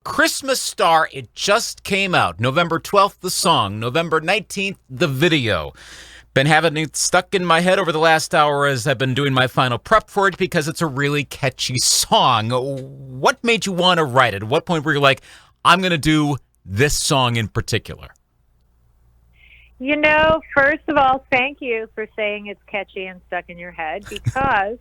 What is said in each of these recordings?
Christmas Star, it just came out. November 12th, the song. November 19th, the video. Been having it stuck in my head over the last hour as I've been doing my final prep for it because it's a really catchy song. What made you want to write it? At what point were you like, I'm going to do this song in particular? You know, first of all, thank you for saying it's catchy and stuck in your head, because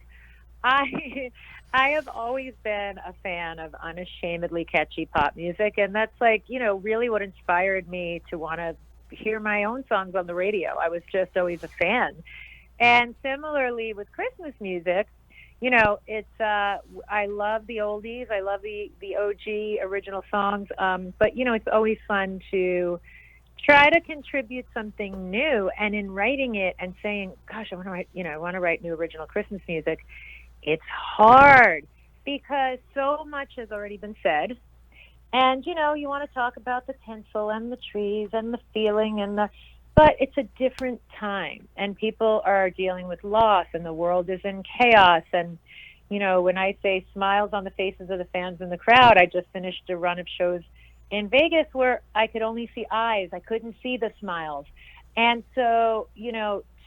I I have always been a fan of unashamedly catchy pop music, and that's like, really what inspired me to want to hear my own songs on the radio. I was just always a fan. And similarly with Christmas music, it's I love the oldies. I love the OG original songs. But it's always fun to try to contribute something new. And in writing it and saying, gosh, I want to write new original Christmas music. It's hard because so much has already been said. And, you want to talk about the tinsel and the trees and the feeling but it's a different time, and people are dealing with loss, and the world is in chaos. And, when I say smiles on the faces of the fans in the crowd, I just finished a run of shows in Vegas where I could only see eyes. I couldn't see the smiles. And so,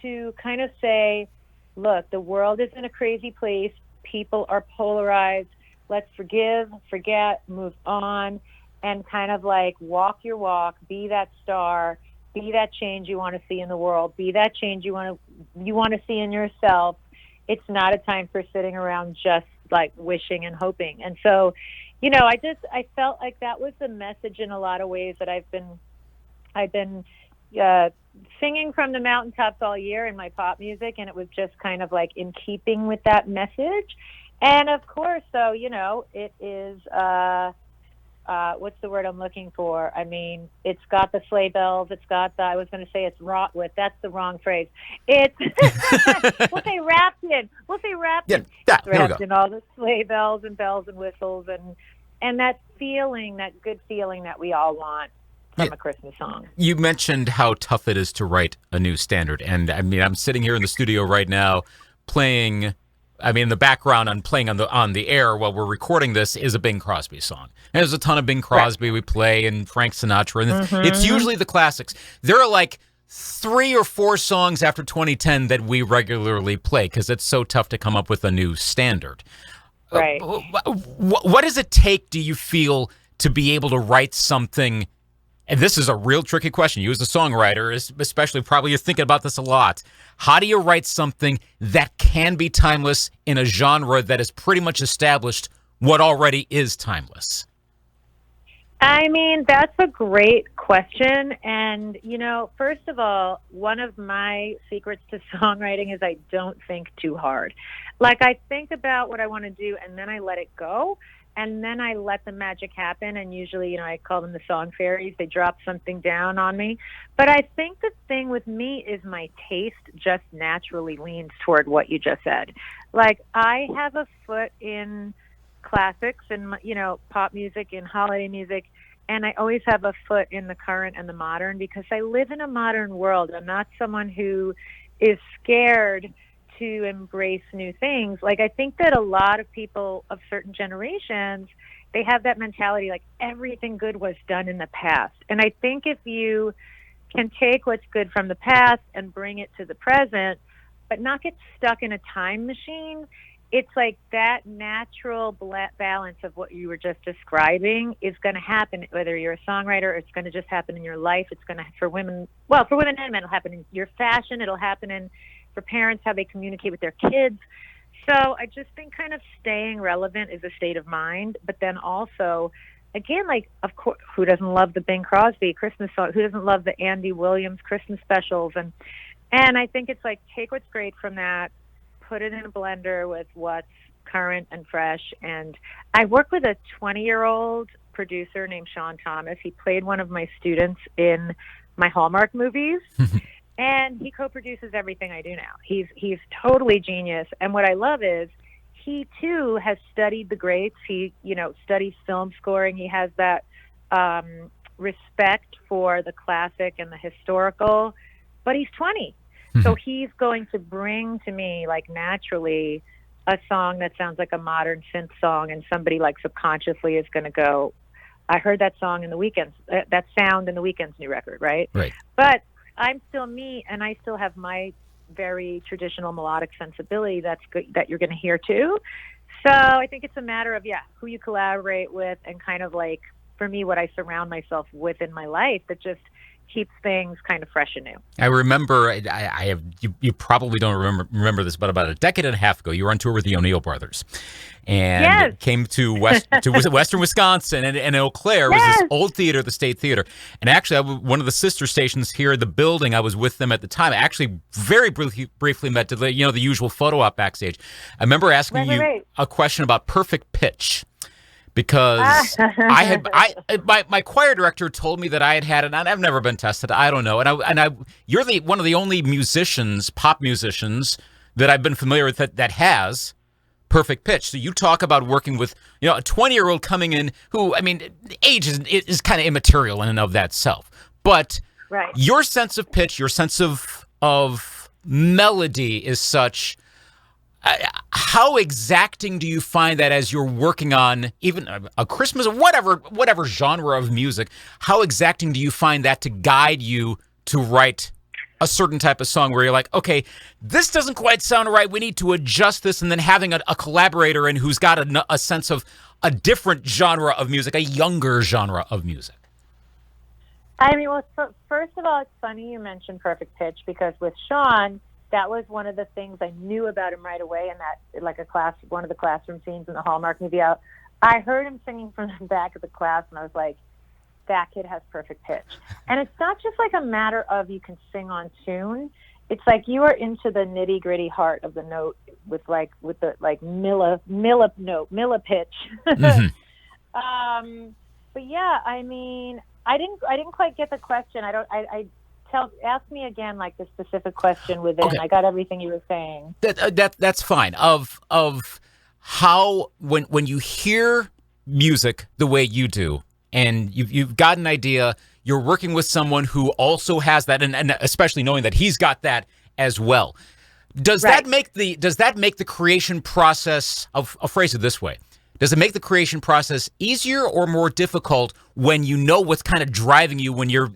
to kind of say, look, the world is in a crazy place. People are polarized. Let's forgive, forget, move on, and kind of like walk your walk, be that star, be that change you want to see in the world, be that change you want to see in yourself. It's not a time for sitting around just like wishing and hoping. And so, I felt like that was the message in a lot of ways that I've been singing from the mountaintops all year in my pop music, and it was just kind of like in keeping with that message. And of course, so, it is, what's the word I'm looking for? I mean, it's got the sleigh bells. It's got I was going to say it's wrought with. That's the wrong phrase. It's, we'll say wrapped in. Yeah, It's wrapped in all the sleigh bells and whistles and that feeling, that good feeling that we all want from a Christmas song. You mentioned how tough it is to write a new standard. And I mean, I'm sitting here in the studio right now playing. I mean, in the background, I'm playing on the air while we're recording this is a Bing Crosby song. And there's a ton of Bing Crosby we play, and Frank Sinatra, and it's usually the classics. There are like 3 or 4 songs after 2010 that we regularly play because it's so tough to come up with a new standard. Right. What does it take, do you feel, to be able to write something? And this is a real tricky question. You as a songwriter, especially, probably you're thinking about this a lot. How do you write something that can be timeless in a genre that has pretty much established what already is timeless? I mean, that's a great question. And, first of all, one of my secrets to songwriting is I don't think too hard. Like, I think about what I want to do, and then I let it go. And then I let the magic happen. And usually, I call them the song fairies. They drop something down on me. But I think the thing with me is my taste just naturally leans toward what you just said. Like, I have a foot in classics and, pop music and holiday music. And I always have a foot in the current and the modern because I live in a modern world. I'm not someone who is scared to embrace new things. Like, I think that a lot of people of certain generations, they have that mentality like everything good was done in the past. And I think if you can take what's good from the past and bring it to the present, but not get stuck in a time machine, it's like that natural balance of what you were just describing is going to happen, whether you're a songwriter, or it's going to just happen in your life. It's going to, for women and men, it'll happen in your fashion. It'll happen for parents, how they communicate with their kids. So I just think kind of staying relevant is a state of mind, but then also, again, like, of course, who doesn't love the Bing Crosby Christmas song? Who doesn't love the Andy Williams Christmas specials? And I think it's like, take what's great from that, put it in a blender with what's current and fresh. And I work with a 20-year-old producer named Sean Thomas. He played one of my students in my Hallmark movies. And he co-produces everything I do now. He's totally genius. And what I love is he, too, has studied the greats. He, studies film scoring. He has that respect for the classic and the historical. But he's 20. So he's going to bring to me, like, naturally, a song that sounds like a modern synth song. And somebody, like, subconsciously is going to go, I heard that song in the Weeknd's, that sound in the Weeknd's new record, right? Right. But I'm still me, and I still have my very traditional melodic sensibility that's good, that you're going to hear too. So I think it's a matter of, who you collaborate with, and kind of like, for me, what I surround myself with in my life that just keeps things kind of fresh and new. I remember, I have, you probably don't remember this, but about a decade and a half ago, you were on tour with the O'Neill Brothers, and came to Western Wisconsin, and in Eau Claire was this old theater, the State Theater, and actually one of the sister stations here, the building, I was with them at the time. I actually very briefly met the usual photo op backstage. I remember asking you a question about perfect pitch. Because my choir director told me that I had it, and I've never been tested. I don't know, and you're one of the only pop musicians that I've been familiar with that has perfect pitch. So you talk about working with a 20-year-old coming in who, I mean, age is kind of immaterial in and of that self, but your sense of pitch, your sense of melody is such. How exacting do you find that as you're working on even a Christmas or whatever genre of music? How exacting do you find that to guide you to write a certain type of song where you're like, okay, this doesn't quite sound right, we need to adjust this, and then having a collaborator in who's got a sense of a different genre of music, a younger genre of music? I mean, well, first of all, it's funny you mentioned perfect pitch, because with Sean, that was one of the things I knew about him right away. And that, like one of the classroom scenes in the Hallmark movie out, I heard him singing from the back of the class, and I was like, that kid has perfect pitch. And it's not just like a matter of you can sing on tune. It's like you are into the nitty gritty heart of the note with the milli pitch. Mm-hmm. But yeah, I mean, I didn't quite get the question. Ask me again, like the specific question within. Okay. I got everything you were saying. That's fine. Of how when you hear music the way you do, and you've got an idea, you're working with someone who also has that, and especially knowing that he's got that as well. Does that make the creation process? I'll phrase it this way. Does it make the creation process easier or more difficult when you know what's kind of driving you when you're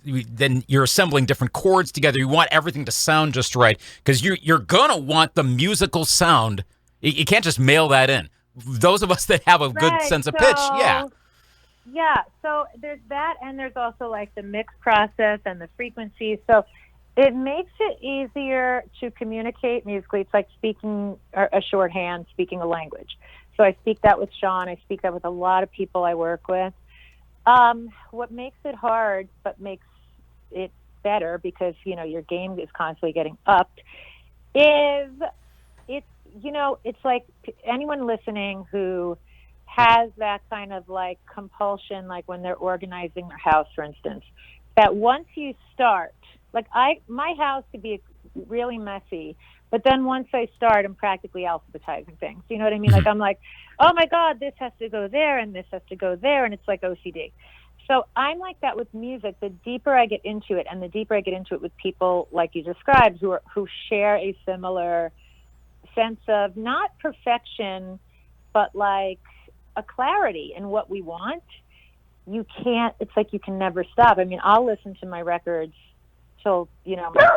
assembling different chords together? You want everything to sound just right, because you're gonna want the musical sound. You can't just mail that in. Those of us that have a good sense of pitch, Yeah, so there's that, and there's also like the mix process and the frequencies. So it makes it easier to communicate musically. It's like speaking a shorthand, speaking a language. So I speak that with Sean. I speak that with a lot of people I work with. What makes it hard, but makes it better, because, your game is constantly getting upped, is it's like anyone listening who has that kind of like compulsion, like when they're organizing their house, for instance, that once you start, like my house could be really messy, but then once I start, I'm practically alphabetizing things. You know what I mean? Like I'm like, oh my God, this has to go there and this has to go there, and it's like OCD. So I'm like that with music. The deeper I get into it, and the deeper I get into it with people like you described, who share a similar sense of not perfection, but like a clarity in what we want, it's like you can never stop. I mean, I'll listen to my records till,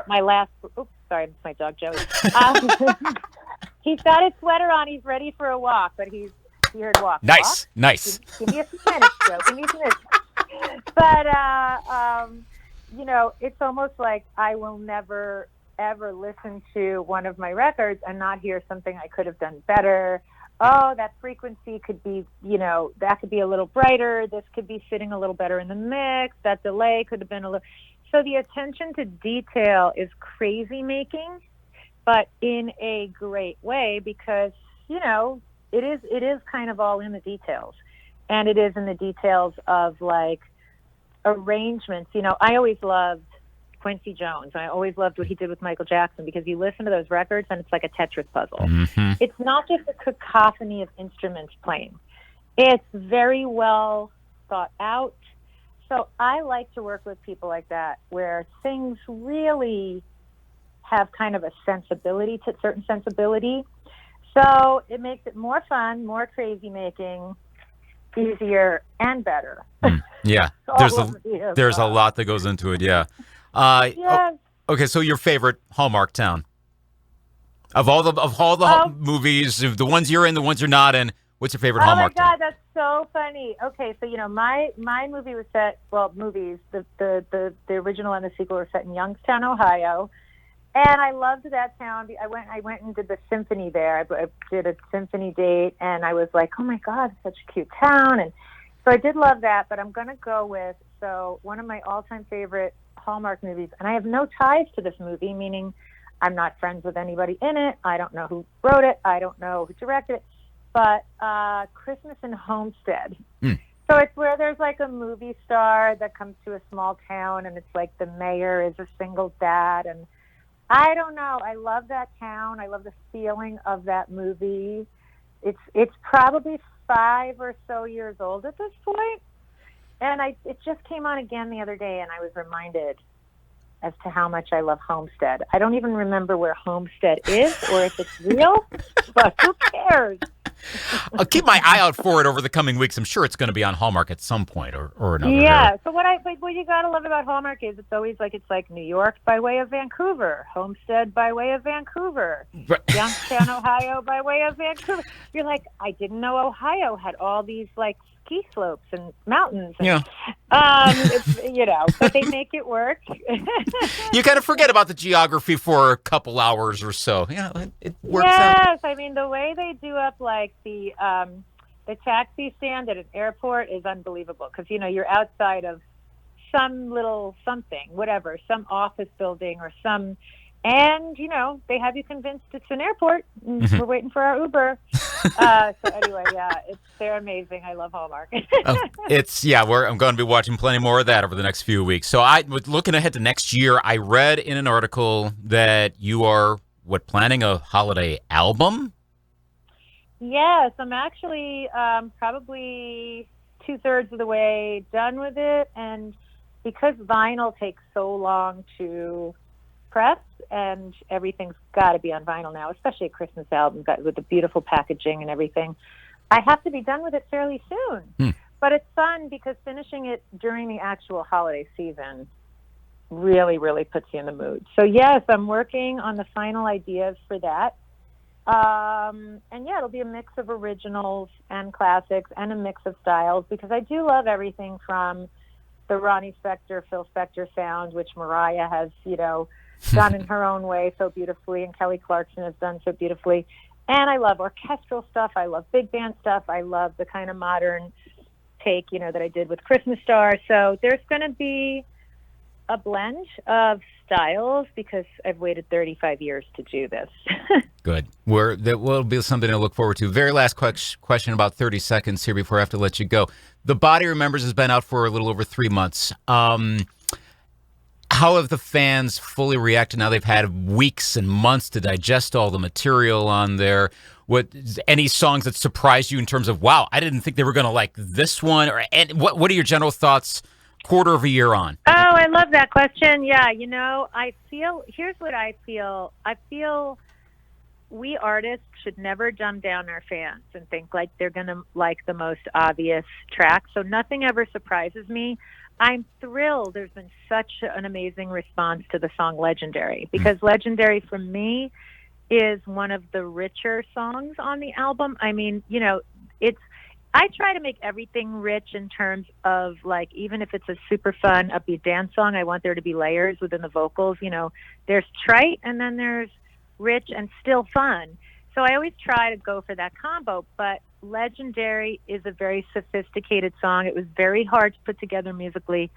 my last, oops, sorry, it's my dog, Joey. He's got his sweater on. He's ready for a walk, but he heard walk. Nice. Give me a few minutes, Joe. Give me a few minutes. But, it's almost like I will never, ever listen to one of my records and not hear something I could have done better. Oh, that frequency could be, that could be a little brighter. This could be sitting a little better in the mix. That delay could have been a little. So the attention to detail is crazy making, but in a great way, because, it is kind of all in the details. And it is in the details of like arrangements. I always loved Quincy Jones. I always loved what he did with Michael Jackson, because you listen to those records and it's like a Tetris puzzle. Mm-hmm. It's not just a cacophony of instruments playing. It's very well thought out. So I like to work with people like that, where things really have kind of a certain sensibility. So it makes it more fun, more crazy making, easier and better. Yeah, All of the there's a above. lot that goes into it. Yeah. Yes. Okay, so your favorite Hallmark town of all the Oh, movies, of the ones you're in, the ones you're not in. What's your favorite oh my Hallmark town? God, that's so funny. Okay, so my movie was set. Well, movies. The original and the sequel were set in Youngstown, Ohio, and I loved that town. I went and did the symphony there. I did a symphony date, and I was like, oh my God, it's such a cute town. And so I did love that. But I'm gonna go with one of my all-time favorite Hallmark movies, and I have no ties to this movie, meaning I'm not friends with anybody in it. I don't know who wrote it. I don't know who directed it. But Christmas in Homestead. So it's where there's like a movie star that comes to a small town, and it's like the mayor is a single dad. And I don't know. I love that town. I love the feeling of that movie. It's probably 5 or so years old at this point. And it just came on again the other day, and I was reminded as to how much I love Homestead. I don't even remember where Homestead is or if it's real, but who cares? I'll keep my eye out for it over the coming weeks. I'm sure it's going to be on Hallmark at some point or another. Yeah. So what you gotta love about Hallmark is it's always like New York by way of Vancouver, Homestead by way of Vancouver, Youngstown, Ohio by way of Vancouver. You're like, I didn't know Ohio had all these like ski slopes and mountains. And, Yeah. But they make it work. You kind of forget about the geography for a couple hours or so. It works out. Yes, I mean the way they do up like the taxi stand at an airport is unbelievable because you're outside of some little something, whatever, some office building or some, and they have you convinced it's an airport. We're waiting for our Uber. So anyway, they're amazing. I love Hallmark. I'm going to be watching plenty more of that over the next few weeks. So looking ahead to next year, I read in an article that you are planning a holiday album. Yes, I'm actually probably 2/3 of the way done with it, and because vinyl takes so long to press and everything's got to be on vinyl now, especially a Christmas album with the beautiful packaging and everything, I have to be done with it fairly soon. But it's fun because finishing it during the actual holiday season really, really puts you in the mood. So yes, I'm working on the final ideas for that. It'll be a mix of originals and classics and a mix of styles because I do love everything from the Ronnie Spector, Phil Spector sound, which Mariah has, done in her own way so beautifully, and Kelly Clarkson has done so beautifully. And I love orchestral stuff. I love big band stuff. I love the kind of modern take, that I did with Christmas Star. So there's going to be a blend of styles because I've waited 35 years to do this. Good. That will be something to look forward to. Very last question, about 30 seconds here before I have to let you go. The Body Remembers has been out for a little over 3 months. How have the fans fully reacted now? They've had weeks and months to digest all the material on there. Any songs that surprised you in terms of, wow, I didn't think they were going to like this one? And what are your general thoughts quarter of a year on? Oh, I love that question. Yeah, here's what I feel. I feel we artists should never dumb down our fans and think like they're going to like the most obvious track. So nothing ever surprises me. I'm thrilled. There's been such an amazing response to the song Legendary because Legendary for me is one of the richer songs on the album. I mean, I try to make everything rich in terms of like, even if it's a super fun upbeat dance song, I want there to be layers within the vocals. There's trite and then there's rich and still fun. So I always try to go for that combo, but Legendary is a very sophisticated song. It was very hard to put together musically.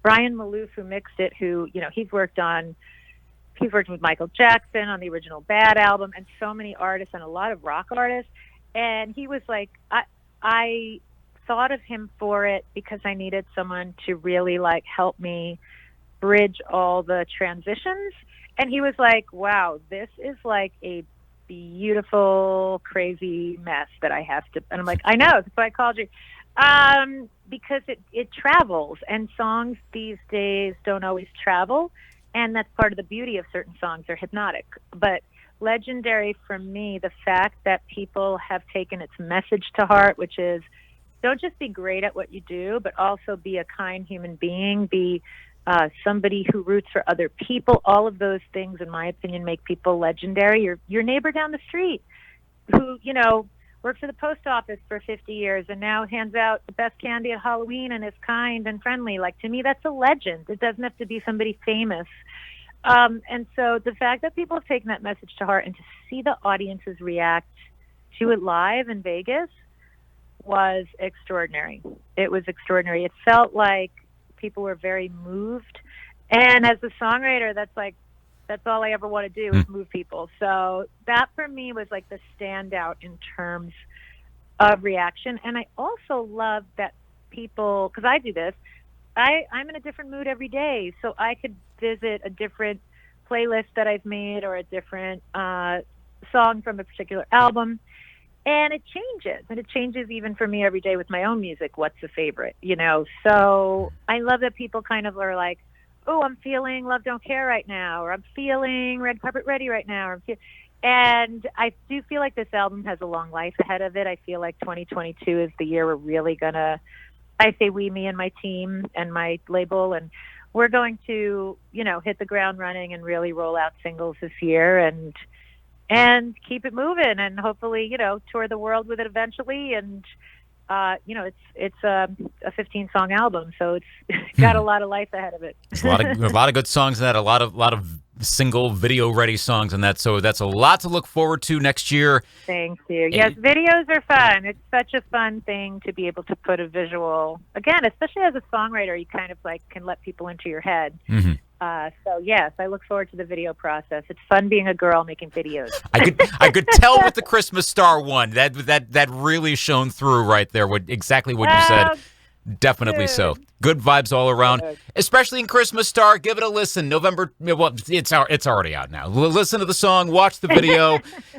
Brian Malouf, who mixed it, he's worked with Michael Jackson on the original Bad album and so many artists and a lot of rock artists. And he was like, I thought of him for it because I needed someone to really like help me bridge all the transitions. And he was like, wow, this is like a beautiful, crazy mess that I have to, and I'm like, I know, that's why I called you. Because it travels, and songs these days don't always travel, and that's part of the beauty of certain songs. They're hypnotic. But Legendary, for me, the fact that people have taken its message to heart, which is don't just be great at what you do, but also be a kind human being, be somebody who roots for other people. All of those things, in my opinion, make people legendary. Your neighbor down the street who, worked for the post office for 50 years and now hands out the best candy at Halloween and is kind and friendly. Like, to me, that's a legend. It doesn't have to be somebody famous. And so the fact that people have taken that message to heart and to see the audiences react to it live in Vegas was extraordinary. It was extraordinary. It felt like people were very moved. And as a songwriter, that's all I ever want to do is move people. So that for me was like the standout in terms of reaction. And I also love that people, because I do this, I'm in a different mood every day. So I could visit a different playlist that I've made or a different song from a particular album. And it changes. And it changes even for me every day with my own music. What's the favorite, So I love that people kind of are like, oh, I'm feeling Love Don't Care right now, or I'm feeling Red Carpet Ready right now. And I do feel like this album has a long life ahead of it. I feel like 2022 is the year we're really going to, I say we, me and my team and my label, and we're going to, hit the ground running and really roll out singles this year and keep it moving and hopefully, tour the world with it eventually. And, it's a 15-song album, so it's got a lot of life ahead of it. There's a lot of good songs in that, a lot of single video-ready songs in that, so that's a lot to look forward to next year. Thank you. Yes, videos are fun. It's such a fun thing to be able to put a visual, again, especially as a songwriter, you kind of can let people into your head. Mm-hmm. So yes, I look forward to the video process. It's fun being a girl making videos. I could tell with the Christmas Star one that really shone through right there. Exactly what you said. Definitely good. So. Good vibes all around, especially in Christmas Star. Give it a listen. November. Well, it's already out now. Listen to the song, watch the video,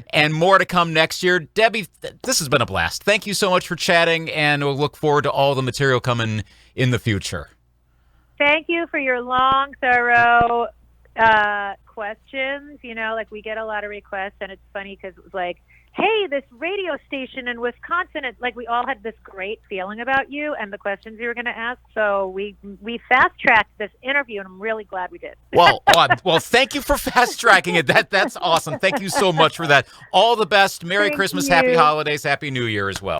and more to come next year. Debbie, this has been a blast. Thank you so much for chatting, and we'll look forward to all the material coming in the future. Thank you for your long, thorough questions. We get a lot of requests, and it's funny because it was like, hey, this radio station in Wisconsin, we all had this great feeling about you and the questions you were going to ask. So we fast-tracked this interview, and I'm really glad we did. Well, thank you for fast-tracking it. That's awesome. Thank you so much for that. All the best. Merry Christmas, Happy Holidays, Happy New Year as well.